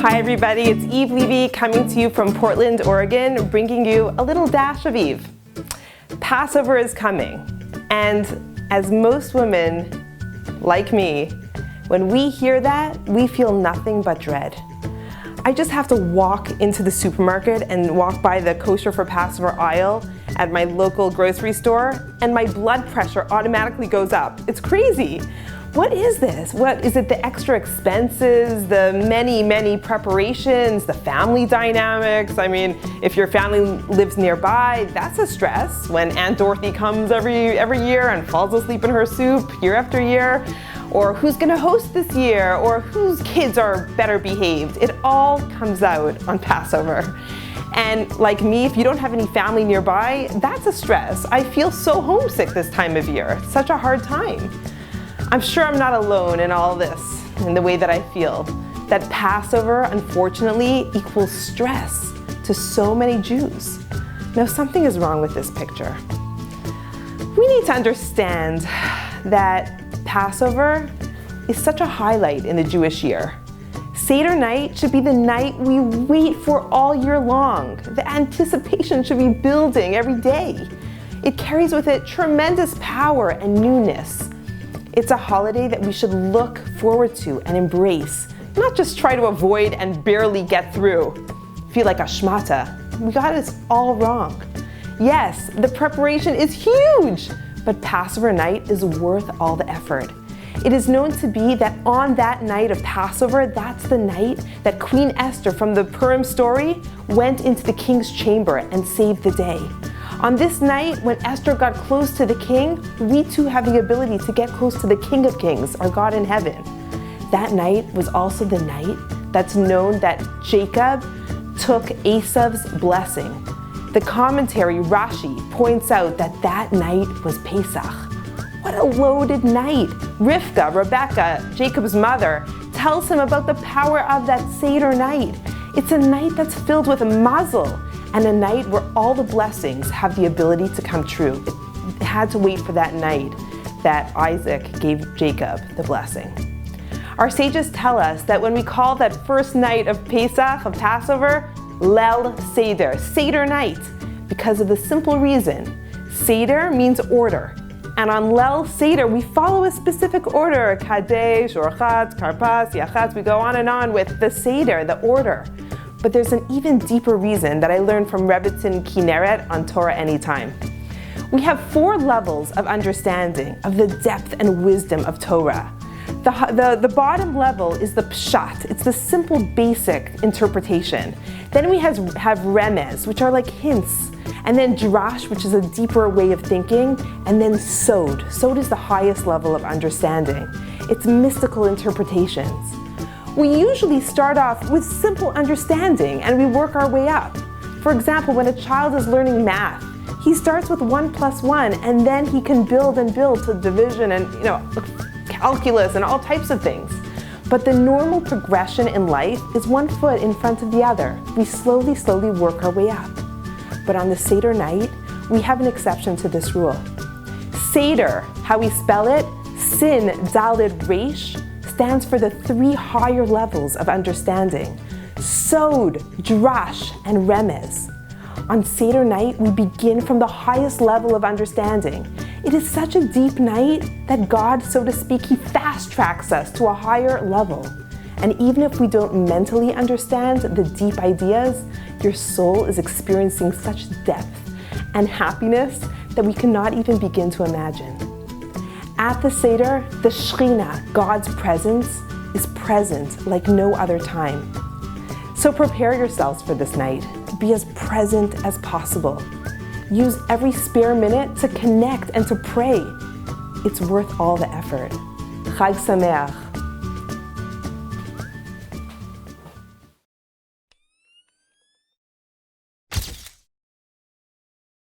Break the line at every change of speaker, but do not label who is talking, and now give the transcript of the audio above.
Hi everybody, it's Levy coming to you from Portland, Oregon, bringing you a little dash of Eve. Passover is coming, and as most women, like me, when we hear that, we feel nothing but dread. I just have to walk into the supermarket and walk by the kosher for Passover aisle at my local grocery store, and my blood pressure automatically goes up. It's crazy. What is this? What is it? The extra expenses, the many preparations, the family dynamics. I mean, if your family lives nearby, that's a stress when Aunt Dorothy comes every year and falls asleep in her soup year after year. Or who's gonna host this year, or whose kids are better behaved. It all comes out on Passover. And like me, if you don't have any family nearby, that's a stress. I feel so homesick this time of year. It's such a hard time. I'm sure I'm not alone in all this, in the way that I feel. That Passover, unfortunately, equals stress to so many Jews. Now, something is wrong with this picture. We need to understand that Passover is such a highlight in the Jewish year. Seder night should be the night we wait for all year long. The anticipation should be building every day. It carries with it tremendous power and newness. It's a holiday that we should look forward to and embrace, not just try to avoid and barely get through. Feel like a shmata. We got it all wrong. Yes, the preparation is huge, but Passover night is worth all the effort. It is known to be that on that night of Passover, that's the night that Queen Esther from the Purim story went into the king's chamber and saved the day. On this night, when Esther got close to the king, we too have the ability to get close to the King of Kings, our God in heaven. That night was also the night that's known that Jacob took Esav's blessing. The commentary, Rashi, points out that that night was Pesach. What a loaded night. Rivka, Rebecca, Jacob's mother, tells him about the power of that Seder night. It's a night that's filled with mazel, and a night where all the blessings have the ability to come true. It had to wait for that night that Isaac gave Jacob the blessing. Our sages tell us that when we call that first night of Pesach, of Passover, Leil Seder, Seder night, because of the simple reason, Seder means order. And on Leil Seder, we follow a specific order, Kadesh, Orchatz, Karpas, Yachatz, we go on and on with the Seder, the order. But there's an even deeper reason that I learned from Rebbitzin Kinneret on Torah Anytime. We have 4 levels of understanding of the depth and wisdom of Torah. The bottom level is the pshat, it's the simple basic interpretation. Then we have remez, which are like hints, and then drash, which is a deeper way of thinking, and then sod. Sod is the highest level of understanding. It's mystical interpretations. We usually start off with simple understanding and we work our way up. For example, when a child is learning math, he starts with 1 + 1 and then he can build to division and calculus and all types of things. But the normal progression in life is 1 foot in front of the other. We slowly work our way up. But on the Seder night, we have an exception to this rule. Seder, how we spell it, Sin Daled Resh, stands for the 3 higher levels of understanding: Sod, Drash, and Remez. On Seder night, we begin from the highest level of understanding. It is such a deep night that God, so to speak, He fast-tracks us to a higher level. And even if we don't mentally understand the deep ideas, your soul is experiencing such depth and happiness that we cannot even begin to imagine. At the Seder, the Shekhinah, God's presence, is present like no other time. So prepare yourselves for this night. Be as present as possible. Use every spare minute to connect and to pray. It's worth all the effort. Chag Sameach.